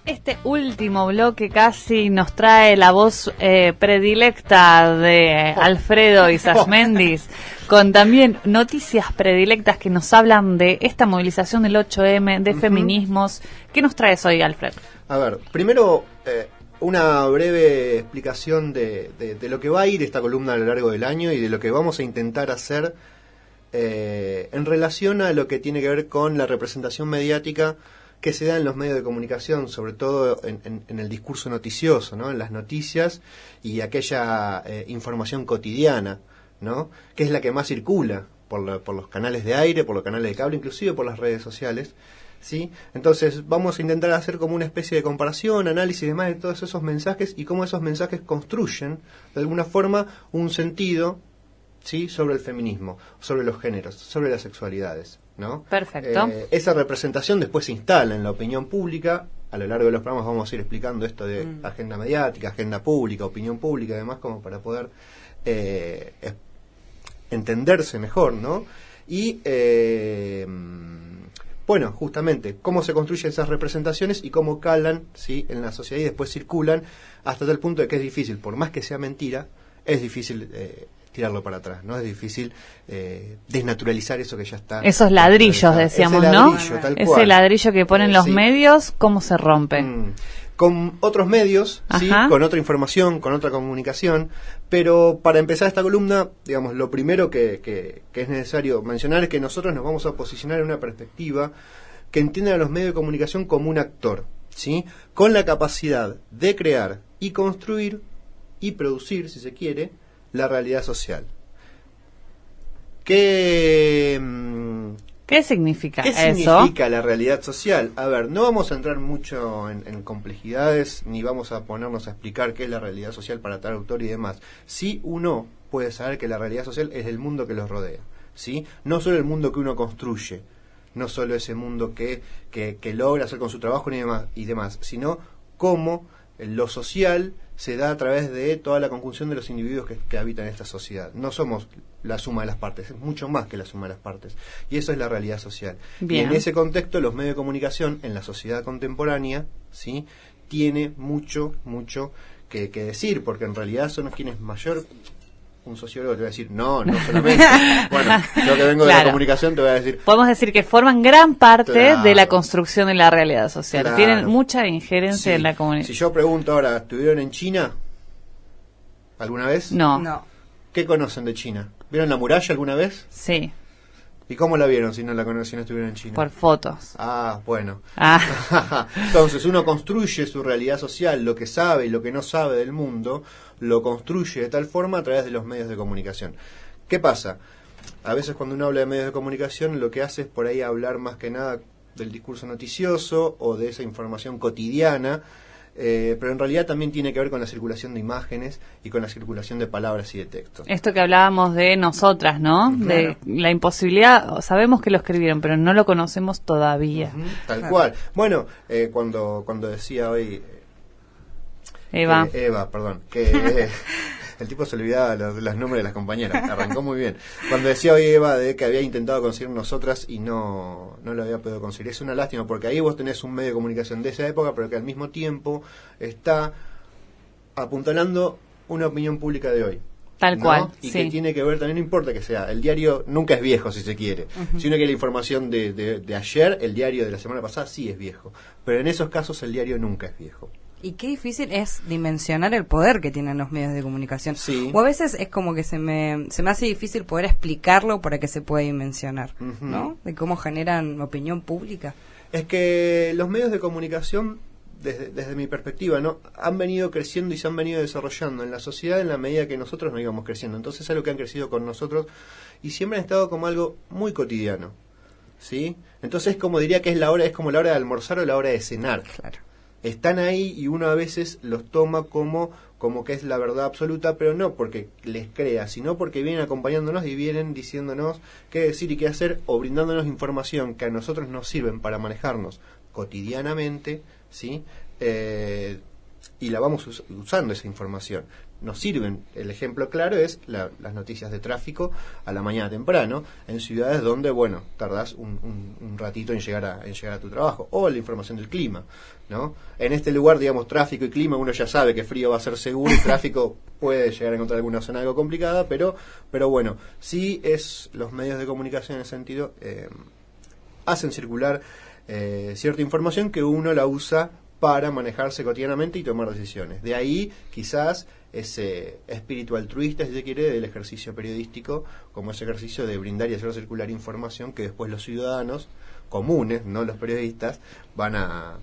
Este último bloque casi nos trae la voz predilecta de Alfredo Isasmendis, con también noticias predilectas que nos hablan de esta movilización del 8M, de feminismos. ¿Qué nos traes hoy, Alfred? A ver, primero una breve explicación de lo que va a ir esta columna a lo largo del año y de lo que vamos a intentar hacer en relación a lo que tiene que ver con la representación mediática que se da en los medios de comunicación, sobre todo en el discurso noticioso, ¿no? En las noticias y aquella información cotidiana, ¿no? Que es la que más circula por los canales de aire, por los canales de cable, inclusive por las redes sociales, ¿sí? Entonces vamos a intentar hacer como una especie de comparación, análisis y demás de todos esos mensajes y cómo esos mensajes construyen de alguna forma un sentido, ¿sí? Sobre el feminismo, sobre los géneros, sobre las sexualidades, ¿no? Perfecto. Esa representación después se instala en la opinión pública. A lo largo de los programas vamos a ir explicando esto de agenda mediática, agenda pública, opinión pública, además, como para poder entenderse mejor, ¿no? Y bueno, justamente, cómo se construyen esas representaciones y cómo calan, ¿sí? En la sociedad y después circulan hasta tal punto de que es difícil, por más que sea mentira, es difícil tirarlo para atrás, ¿no? Es difícil desnaturalizar eso que ya está. Esos ladrillos, decíamos, ladrillo, ¿no? Tal cual. Ese ladrillo que ponen los medios, ¿cómo se rompe? Con otros medios, ¿sí? Con otra información, con otra comunicación, pero para empezar esta columna, digamos, lo primero que es necesario mencionar es que nosotros nos vamos a posicionar en una perspectiva que entienda a los medios de comunicación como un actor, ¿sí? Con la capacidad de crear y construir y producir, si se quiere, la realidad social. ¿Qué significa eso? ¿Qué significa la realidad social? A ver, no vamos a entrar mucho en complejidades, ni vamos a ponernos a explicar qué es la realidad social para tal autor y demás. Sí, uno puede saber que la realidad social es el mundo que los rodea, ¿sí? No solo el mundo que uno construye, no solo ese mundo que logra hacer con su trabajo y demás, sino cómo lo social se da a través de toda la conjunción de los individuos que habitan esta sociedad. No somos la suma de las partes, es mucho más que la suma de las partes. Y eso es la realidad social. Bien. Y en ese contexto, los medios de comunicación en la sociedad contemporánea, ¿sí? Tiene mucho que decir, porque en realidad son quienes mayor... Un sociólogo te va a decir, no solamente. Bueno, yo que vengo de la comunicación te voy a decir... Podemos decir que forman gran parte de la construcción de la realidad social. Tienen mucha injerencia en la comunidad. Si yo pregunto ahora, ¿estuvieron en China alguna vez? No. ¿Qué conocen de China? ¿Vieron la muralla alguna vez? Sí. ¿Y cómo la vieron si no estuvieron en China? Por fotos. Bueno. Entonces uno construye su realidad social, lo que sabe y lo que no sabe del mundo, lo construye de tal forma a través de los medios de comunicación. ¿Qué pasa? A veces cuando uno habla de medios de comunicación lo que hace es por ahí hablar más que nada del discurso noticioso o de esa información cotidiana, pero en realidad también tiene que ver con la circulación de imágenes y con la circulación de palabras y de textos. Esto que hablábamos de nosotras, ¿no? Claro. De la imposibilidad, sabemos que lo escribieron, pero no lo conocemos todavía. Tal cual. Bueno, cuando decía hoy... Eva, perdón, que el tipo se olvidaba los nombres de las compañeras, arrancó muy bien. Cuando decía hoy Eva de que había intentado conseguir nosotras y no lo había podido conseguir, es una lástima porque ahí vos tenés un medio de comunicación de esa época, pero que al mismo tiempo está apuntalando una opinión pública de hoy. Tal cual, y que tiene que ver, también no importa que sea, el diario nunca es viejo si se quiere, si uno quiere la información de ayer, el diario de la semana pasada sí es viejo, pero en esos casos el diario nunca es viejo. Y qué difícil es dimensionar el poder que tienen los medios de comunicación. Sí. O a veces es como que se me hace difícil poder explicarlo para que se pueda dimensionar, ¿no? De cómo generan opinión pública. Es que los medios de comunicación, desde mi perspectiva, ¿no? Han venido creciendo y se han venido desarrollando en la sociedad en la medida que nosotros no íbamos creciendo. Entonces es algo que han crecido con nosotros y siempre han estado como algo muy cotidiano, ¿sí? Entonces como diría que es como la hora de almorzar o la hora de cenar. Claro. Están ahí y uno a veces los toma como que es la verdad absoluta, pero no porque les crea, sino porque vienen acompañándonos y vienen diciéndonos qué decir y qué hacer o brindándonos información que a nosotros nos sirven para manejarnos cotidianamente, ¿sí? Y la vamos usando esa información. nos sirven. El ejemplo claro es las noticias de tráfico a la mañana temprano, en ciudades donde, bueno, tardás un ratito en llegar a tu trabajo, o la información del clima, ¿no? En este lugar, digamos, tráfico y clima, uno ya sabe que frío va a ser seguro y tráfico puede llegar a encontrar alguna zona algo complicada, pero bueno, sí es los medios de comunicación en ese sentido hacen circular cierta información que uno la usa para manejarse cotidianamente y tomar decisiones. De ahí quizás ese espíritu altruista, si se quiere, del ejercicio periodístico, como ese ejercicio de brindar y hacer circular información que después los ciudadanos comunes, no los periodistas, van a...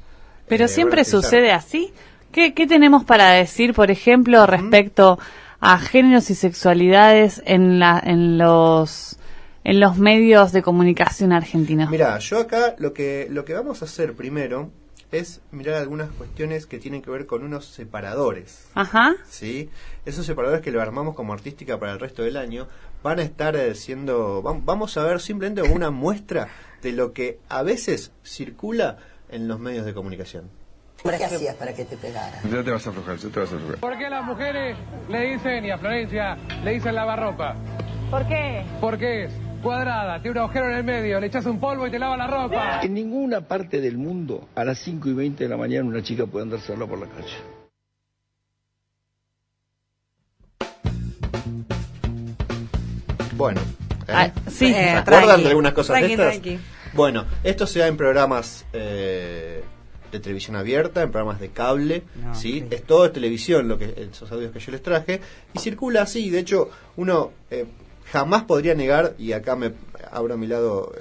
Pero siempre sucede así. ¿Qué tenemos para decir, por ejemplo, respecto a géneros y sexualidades en los medios de comunicación argentinos? Mira, yo acá lo que vamos a hacer primero es mirar algunas cuestiones que tienen que ver con unos separadores. Ajá. ¿Sí? Esos separadores que lo armamos como artística para el resto del año van a estar siendo... Vamos a ver simplemente una muestra de lo que a veces circula en los medios de comunicación. ¿Qué hacías para que te pegara? Ya te vas a aflojar, ¿Por qué las mujeres le dicen, y a Florencia, le dicen lavarropa? ¿Por qué? Porque es cuadrada, tiene un agujero en el medio, le echas un polvo y te lava la ropa. En ninguna parte del mundo, a las 5:20 de la mañana, una chica puede andar sola por la calle. Bueno, sí, ¿se acuerdan de algunas cosas Tranqui, de estas? tranqui. Bueno, esto se da en programas de televisión abierta, en programas de cable, No, ¿sí? sí. Es todo de televisión, esos audios que yo les traje, y circula así. De hecho, uno jamás podría negar, y acá me abro a mi lado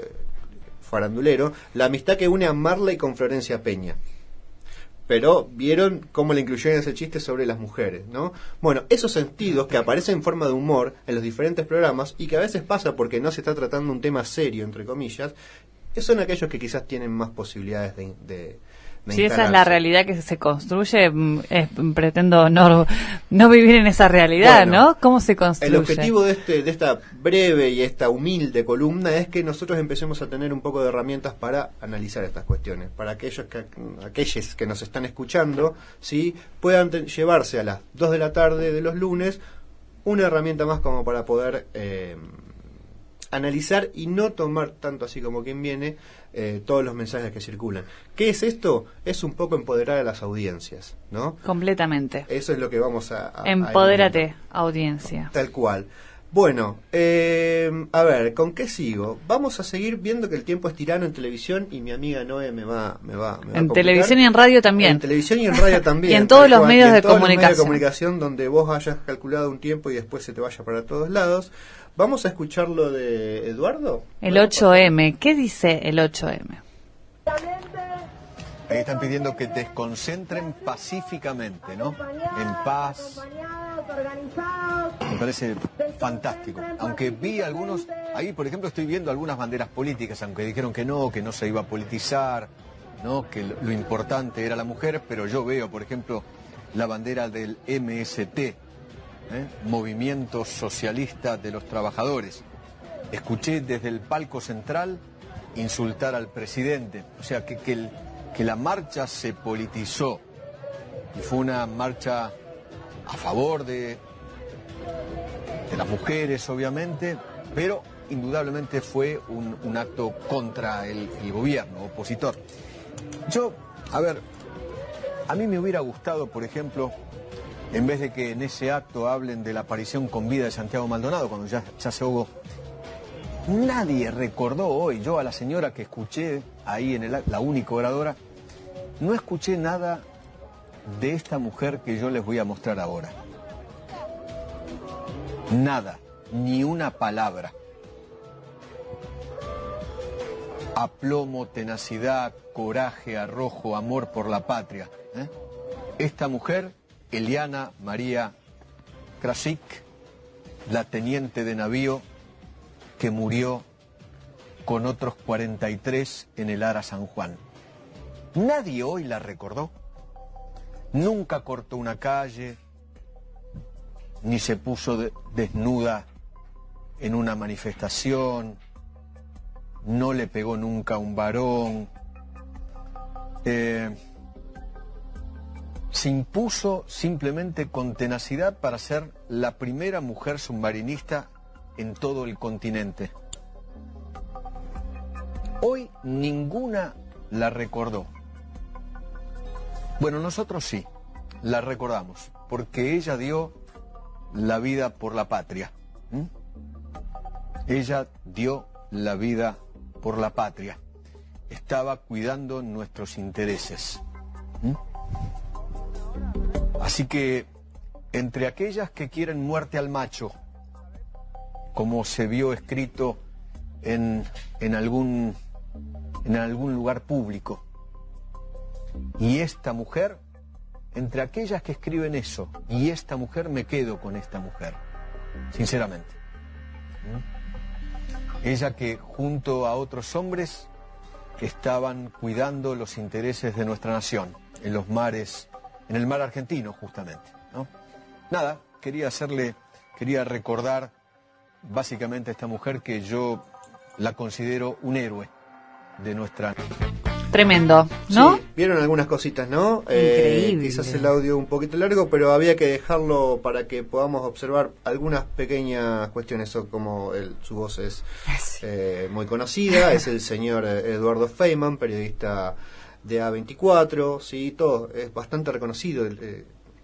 farandulero, la amistad que une a Marley con Florencia Peña. Pero vieron cómo le incluyeron ese chiste sobre las mujeres, ¿no? Bueno, esos sentidos que aparecen en forma de humor en los diferentes programas y que a veces pasa porque no se está tratando un tema serio, entre comillas, son aquellos que quizás tienen más posibilidades de si esa es la instalarse. realidad que se construye, pretendo no vivir en esa realidad, Bueno, ¿no? ¿Cómo se construye? El objetivo de esta breve y esta humilde columna es que nosotros empecemos a tener un poco de herramientas para analizar estas cuestiones, para aquellos que nos están escuchando, ¿sí? Puedan llevarse a las 2 de la tarde de los lunes una herramienta más como para poder analizar y no tomar tanto así como quien viene todos los mensajes que circulan. ¿Qué es esto? Es un poco empoderar a las audiencias, ¿no? Completamente. Eso es lo que vamos a Empodérate, audiencia. Tal cual. Bueno, a ver, ¿con qué sigo? Vamos a seguir viendo que el tiempo es tirano en televisión y mi amiga Noé me va a En complicar. televisión y en radio también. En televisión y en radio también. Y en todos tal los cual, medios y en de todos los medios comunicación. de comunicación donde vos hayas calculado un tiempo y después se te vaya para todos lados. Vamos a escuchar lo de Eduardo. El 8M. ¿Qué dice el 8M? Ahí están pidiendo que desconcentren pacíficamente, ¿no? En paz. Me parece fantástico. Aunque vi algunos, ahí por ejemplo estoy viendo algunas banderas políticas, aunque dijeron que no se iba a politizar, ¿no? Que lo importante era la mujer, pero yo veo, por ejemplo, la bandera del MST, Movimiento Socialista de los Trabajadores. Escuché desde el palco central insultar al presidente, o sea que la marcha se politizó y fue una marcha a favor de las mujeres, obviamente, pero indudablemente fue un acto contra el gobierno opositor. A mí me hubiera gustado, por ejemplo, en vez de que en ese acto hablen de la aparición con vida de Santiago Maldonado, cuando ya se ahogó, nadie recordó hoy, yo a la señora que escuché ahí en la única oradora, no escuché nada de esta mujer que yo les voy a mostrar ahora. Nada, ni una palabra. Aplomo, tenacidad, coraje, arrojo, amor por la patria. Esta mujer, Eliana María Krasik, la teniente de navío que murió con otros 43 en el Ara San Juan. Nadie hoy la recordó. Nunca cortó una calle, ni se puso desnuda en una manifestación, no le pegó se impuso simplemente con tenacidad para ser la primera mujer submarinista en todo el continente. Hoy ninguna la recordó. Bueno, nosotros sí, la recordamos, porque ella dio la vida por la patria. Ella dio la vida por la patria. Estaba cuidando nuestros intereses. Así que, entre aquellas que quieren muerte al macho, como se vio escrito en algún lugar público, y esta mujer, entre aquellas que escriben eso, y esta mujer, me quedo con esta mujer, sinceramente. Ella que junto a otros hombres estaban cuidando los intereses de nuestra nación, en los mares, en el mar argentino justamente, ¿no? Nada, quería recordar básicamente a esta mujer que yo la considero un héroe de nuestra... Tremendo, ¿no? Sí, vieron algunas cositas, ¿no? Increíble. Quizás el audio un poquito largo, pero había que dejarlo para que podamos observar algunas pequeñas cuestiones, como su voz es muy conocida, es el señor Eduardo Feynman, periodista de A24, sí, todo, es bastante reconocido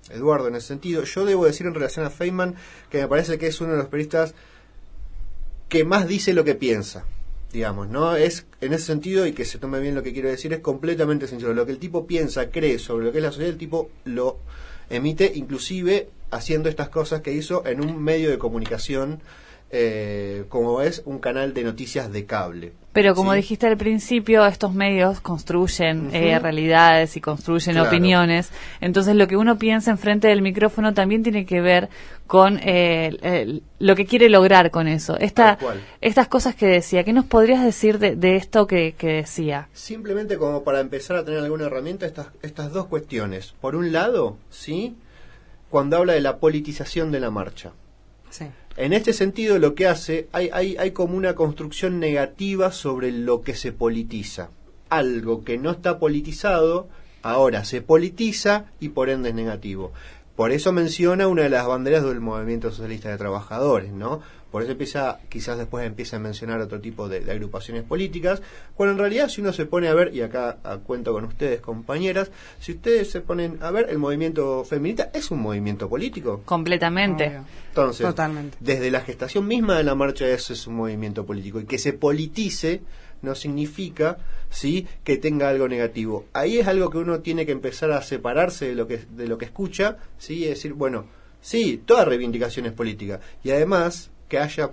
Eduardo en ese sentido. Yo debo decir en relación a Feynman que me parece que es uno de los periodistas que más dice lo que piensa, digamos, ¿no? Es en ese sentido, y que se tome bien lo que quiero decir, es completamente sincero. Lo que el tipo piensa, cree sobre lo que es la sociedad, el tipo lo emite, inclusive haciendo estas cosas que hizo en un medio de comunicación como es un canal de noticias de cable. Pero como ¿sí? dijiste al principio, estos medios construyen realidades y construyen opiniones. Entonces lo que uno piensa enfrente del micrófono también tiene que ver con lo que quiere lograr con eso. Estas cosas que decía, ¿qué nos podrías decir de esto que decía? Simplemente como para empezar a tener alguna herramienta, estas dos cuestiones. Por un lado, ¿sí? Cuando habla de la politización de la marcha. Sí. En este sentido, lo que hace, hay como una construcción negativa sobre lo que se politiza. Algo que no está politizado, ahora se politiza y por ende es negativo. Por eso menciona una de las banderas del movimiento socialista de trabajadores, ¿no? Por eso quizás después empieza a mencionar otro tipo de agrupaciones políticas, cuando en realidad si uno se pone a ver, y acá cuento con ustedes, compañeras, si ustedes se ponen a ver, el movimiento feminista es un movimiento político. Completamente. Obvio. Entonces, Totalmente. desde la gestación misma de la marcha eso es un movimiento político, y que se politice no significa, ¿sí?, que tenga algo negativo. Ahí es algo que uno tiene que empezar a separarse de lo que escucha, ¿sí?, y decir, bueno, sí, toda reivindicación es política, y además que haya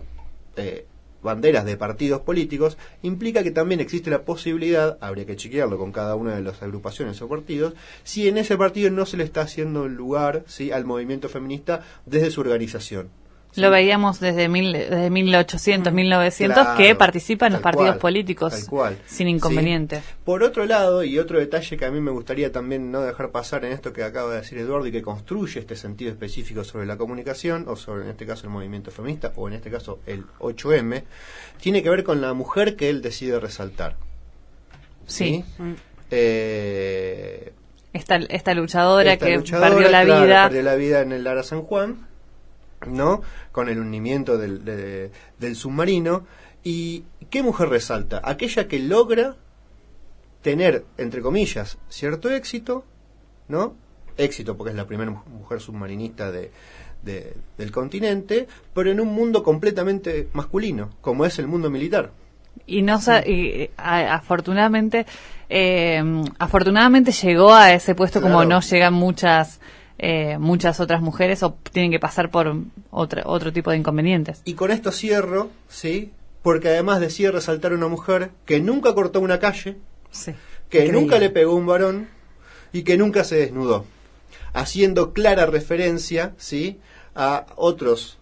banderas de partidos políticos implica que también existe la posibilidad, habría que chequearlo con cada una de las agrupaciones o partidos, si en ese partido no se le está haciendo lugar, ¿sí?, al movimiento feminista desde su organización. ¿Sí? Lo veíamos desde 1800, 1900, Claro, que participan en los tal partidos cual, políticos tal cual. sin inconveniente. Sí. Por otro lado, y otro detalle que a mí me gustaría también no dejar pasar en esto que acaba de decir Eduardo y que construye este sentido específico sobre la comunicación, o sobre, en este caso, el movimiento feminista, o en este caso el 8M, tiene que ver con la mujer que él decide resaltar. Sí. ¿Sí? Esta luchadora Esta que luchadora, perdió la claro, vida. perdió la vida en el Lara San Juan, ¿no? Con el hundimiento del submarino. ¿Y qué mujer resalta? Aquella que logra tener, entre comillas, cierto éxito, ¿no? Éxito porque es la primera mujer submarinista del continente, pero en un mundo completamente masculino, como es el mundo militar. Y afortunadamente llegó a ese puesto, Claro. como no llegan muchas otras mujeres, o tienen que pasar por otro tipo de inconvenientes. Y con esto cierro, ¿sí? Porque además decide resaltar una mujer que nunca cortó una calle, Sí. que Increíble. nunca le pegó a un varón y que nunca se desnudó, haciendo clara referencia, ¿sí?, a otras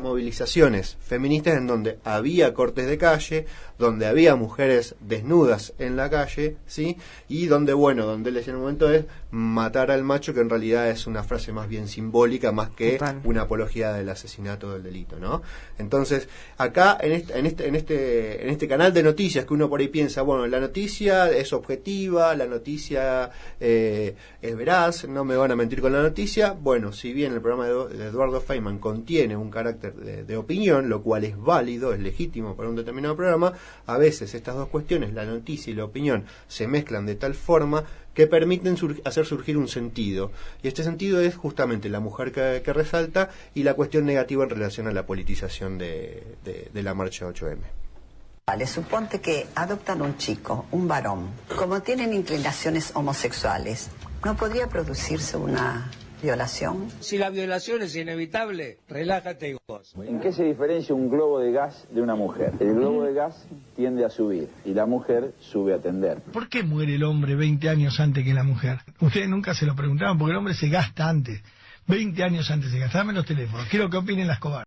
movilizaciones feministas en donde había cortes de calle, donde había mujeres desnudas en la calle, ¿sí? Y donde, bueno, donde él decía en un momento es matar al macho, que en realidad es una frase más bien simbólica, más que una apología del asesinato, del delito, ¿no? Entonces, acá, en este canal de noticias que uno por ahí piensa, bueno, la noticia es objetiva, la noticia es veraz, no me van a mentir con la noticia. Bueno, si bien el programa de Eduardo Feynman contiene un carácter de opinión, lo cual es válido, es legítimo para un determinado programa, a veces estas dos cuestiones, la noticia y la opinión, se mezclan de tal forma que permiten hacer surgir un sentido. Y este sentido es justamente la mujer que resalta y la cuestión negativa en relación a la politización de la marcha 8M. Vale, suponte que adoptan un chico, un varón. Como tienen inclinaciones homosexuales, ¿no podría producirse una violación? Si la violación es inevitable, relájate vos. ¿En qué se diferencia un globo de gas de una mujer? El globo de gas tiende a subir y la mujer sube a tender. ¿Por qué muere el hombre 20 años antes que la mujer? Ustedes nunca se lo preguntaban, porque el hombre se gasta antes. 20 años antes se gasta. Dame los teléfonos. Quiero que opinen las cobardes.